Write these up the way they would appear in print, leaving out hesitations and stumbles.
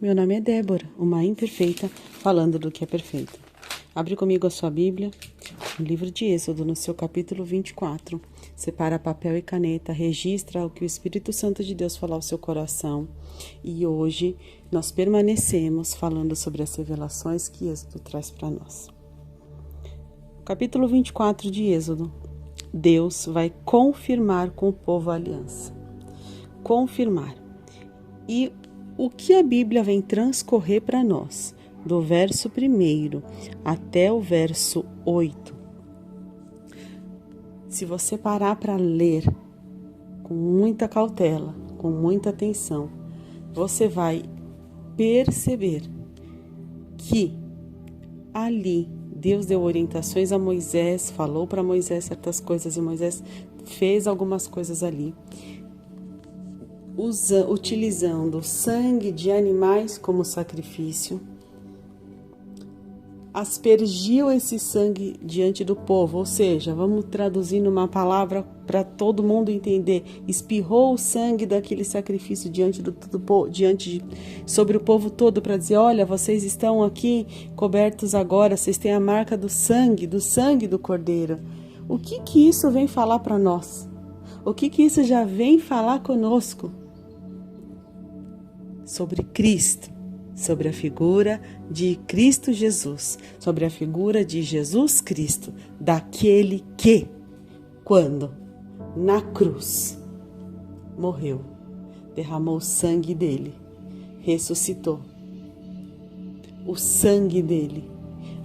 meu nome é Débora, uma imperfeita falando do que é perfeito. Abre comigo a sua Bíblia, no livro de Êxodo, no seu capítulo 24. Separa papel e caneta, registra o que o Espírito Santo de Deus falou ao seu coração. E hoje nós permanecemos falando sobre as revelações que Êxodo traz para nós. Capítulo 24 de Êxodo. Deus vai confirmar com o povo a aliança. Confirmar. E o que a Bíblia vem transcorrer para nós, do verso 1 até o verso 8. Se você parar para ler com muita cautela, com muita atenção, você vai perceber que ali Deus deu orientações a Moisés, falou para Moisés certas coisas e Moisés fez algumas coisas ali, utilizando sangue de animais como sacrifício, aspergiu esse sangue diante do povo, ou seja, vamos traduzir numa palavra para todo mundo entender, espirrou o sangue daquele sacrifício sobre o povo todo para dizer, olha, vocês estão aqui cobertos agora, vocês têm a marca do sangue do Cordeiro. O que isso vem falar para nós? O que isso já vem falar conosco? Sobre Cristo, sobre a figura de Cristo Jesus, sobre a figura de Jesus Cristo, daquele que, quando na cruz morreu, derramou o sangue dele, ressuscitou. O sangue dele,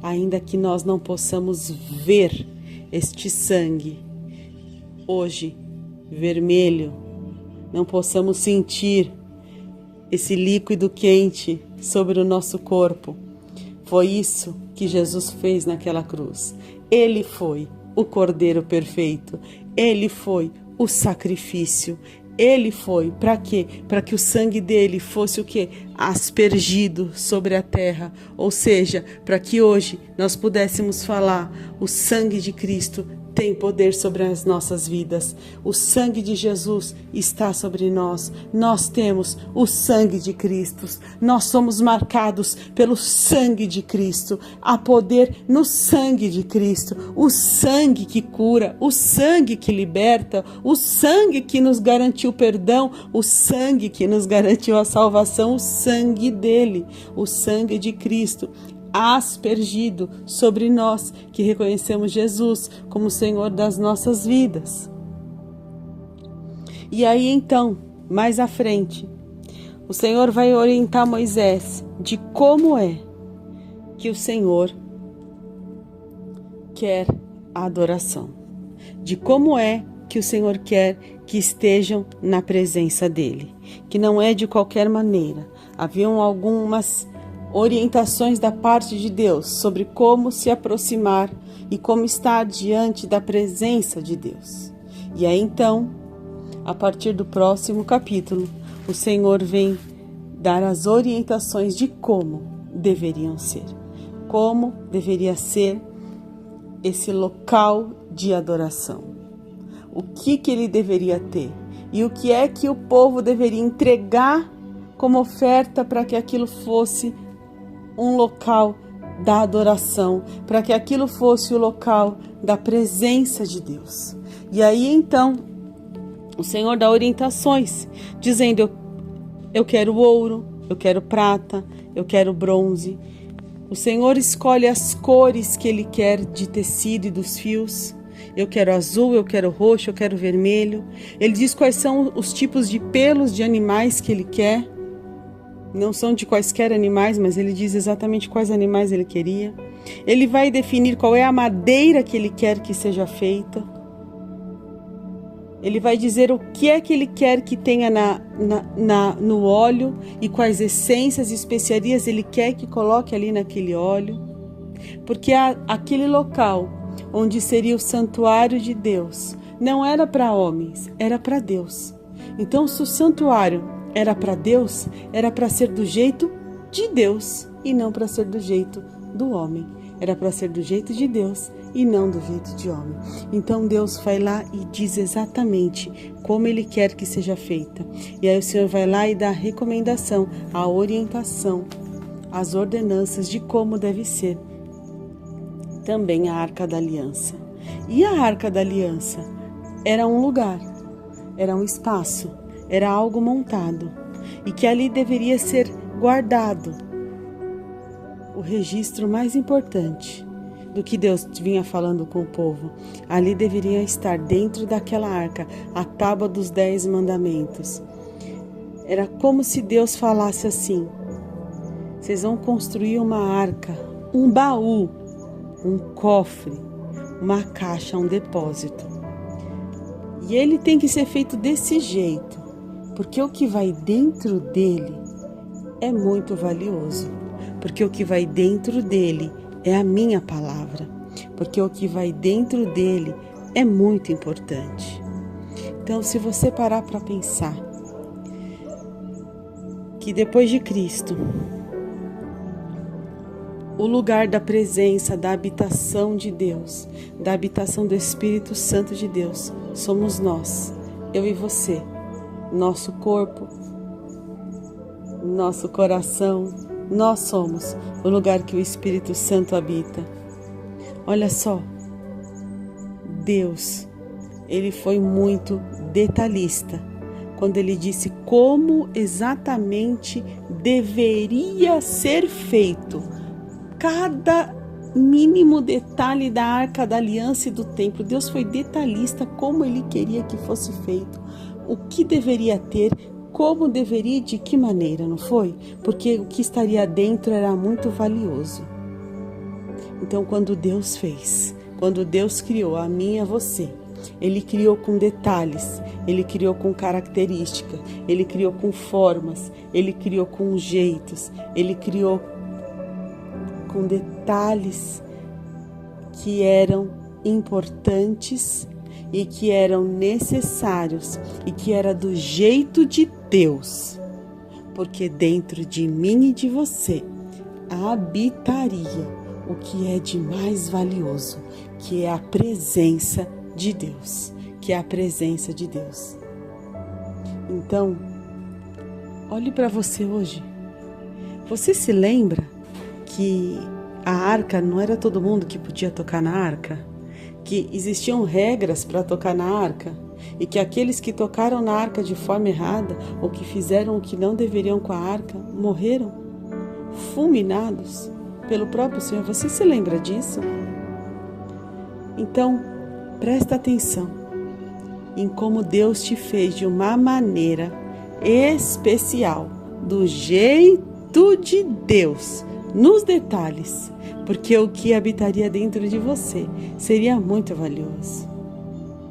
ainda que nós não possamos ver este sangue hoje vermelho, não possamos sentir esse líquido quente sobre o nosso corpo. Foi isso que Jesus fez naquela cruz. Ele foi o Cordeiro perfeito. Ele foi o sacrifício. Ele foi, para quê? Para que o sangue dele fosse o quê? Aspergido sobre a terra. Ou seja, para que hoje nós pudéssemos falar, o sangue de Cristo tem poder sobre as nossas vidas. O sangue de Jesus está sobre nós. Nós temos o sangue de Cristo. Nós somos marcados pelo sangue de Cristo. Há poder no sangue de Cristo. O sangue que cura, o sangue que liberta, o sangue que nos garantiu perdão, o sangue que nos garantiu a salvação, o sangue dele, o sangue de Cristo, aspergido sobre nós que reconhecemos Jesus como Senhor das nossas vidas. E aí então, mais à frente, o Senhor vai orientar Moisés de como é que o Senhor quer a adoração, de como é que o Senhor quer que estejam na presença dele, que não é de qualquer maneira. Haviam algumas orientações da parte de Deus sobre como se aproximar e como estar diante da presença de Deus. E aí então, a partir do próximo capítulo, o Senhor vem dar as orientações de como deveriam ser, como deveria ser esse local de adoração, o que ele deveria ter e o que é que o povo deveria entregar como oferta para que aquilo fosse um local da adoração, para que aquilo fosse o local da presença de Deus. E aí então, o Senhor dá orientações, dizendo, eu quero ouro, eu quero prata, eu quero bronze. O Senhor escolhe as cores que Ele quer de tecido e dos fios. Eu quero azul, eu quero roxo, eu quero vermelho. Ele diz quais são os tipos de pelos de animais que Ele quer. Não são de quaisquer animais, mas ele diz exatamente quais animais ele queria. Ele vai definir qual é a madeira que ele quer que seja feita. Ele vai dizer o que é que ele quer que tenha no óleo e quais essências e especiarias ele quer que coloque ali naquele óleo. Porque aquele local onde seria o santuário de Deus não era para homens, era para Deus. Então, se o santuário era para Deus, era para ser do jeito de Deus e não para ser do jeito do homem. Era para ser do jeito de Deus e não do jeito de homem. Então Deus vai lá e diz exatamente como Ele quer que seja feita. E aí o Senhor vai lá e dá a recomendação, a orientação, as ordenanças de como deve ser. Também a Arca da Aliança. E a Arca da Aliança era um lugar, era um espaço, era algo montado e que ali deveria ser guardado o registro mais importante do que Deus vinha falando com o povo. Ali deveria estar dentro daquela arca a tábua dos 10 mandamentos. Era como se Deus falasse assim: vocês vão construir uma arca, um baú, um cofre, uma caixa, um depósito. E ele tem que ser feito desse jeito, porque o que vai dentro dele é muito valioso. Porque o que vai dentro dele é a minha palavra. Porque o que vai dentro dele é muito importante. Então, se você parar para pensar que depois de Cristo, o lugar da presença, da habitação de Deus, da habitação do Espírito Santo de Deus, somos nós, eu e você, nosso corpo, nosso coração, nós somos o lugar que o Espírito Santo habita. Olha só, Deus, Ele foi muito detalhista quando Ele disse como exatamente deveria ser feito cada mínimo detalhe da Arca da Aliança e do templo. Deus foi detalhista como Ele queria que fosse feito, o que deveria ter, como deveria e de que maneira, não foi? Porque o que estaria dentro era muito valioso. Então, quando Deus fez, quando Deus criou a mim e a você, Ele criou com detalhes, Ele criou com características, Ele criou com formas, Ele criou com jeitos, Ele criou com detalhes que eram importantes e que eram necessários e que era do jeito de Deus, porque dentro de mim e de você habitaria o que é de mais valioso, que é a presença de Deus, que é a presença de Deus. Então, olhe para você hoje. Você se lembra que a arca não era todo mundo que podia tocar na arca? Que existiam regras para tocar na arca? E que aqueles que tocaram na arca de forma errada, ou que fizeram o que não deveriam com a arca, morreram, fulminados pelo próprio Senhor. Você se lembra disso? Então, presta atenção em como Deus te fez de uma maneira especial, do jeito de Deus, nos detalhes, porque o que habitaria dentro de você seria muito valioso,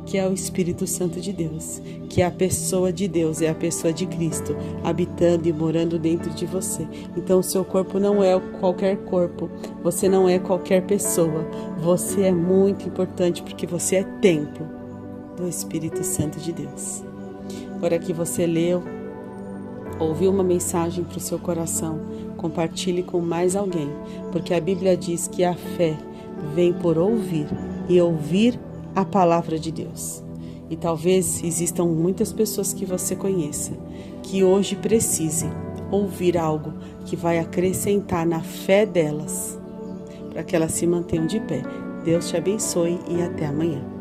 que é o Espírito Santo de Deus, que é a pessoa de Deus, é a pessoa de Cristo, habitando e morando dentro de você. Então o seu corpo não é qualquer corpo, você não é qualquer pessoa, você é muito importante porque você é templo do Espírito Santo de Deus. Agora que você leu, ouviu uma mensagem para o seu coração, compartilhe com mais alguém, porque a Bíblia diz que a fé vem por ouvir e ouvir a palavra de Deus. E talvez existam muitas pessoas que você conheça que hoje precisem ouvir algo que vai acrescentar na fé delas, para que elas se mantenham de pé. Deus te abençoe e até amanhã.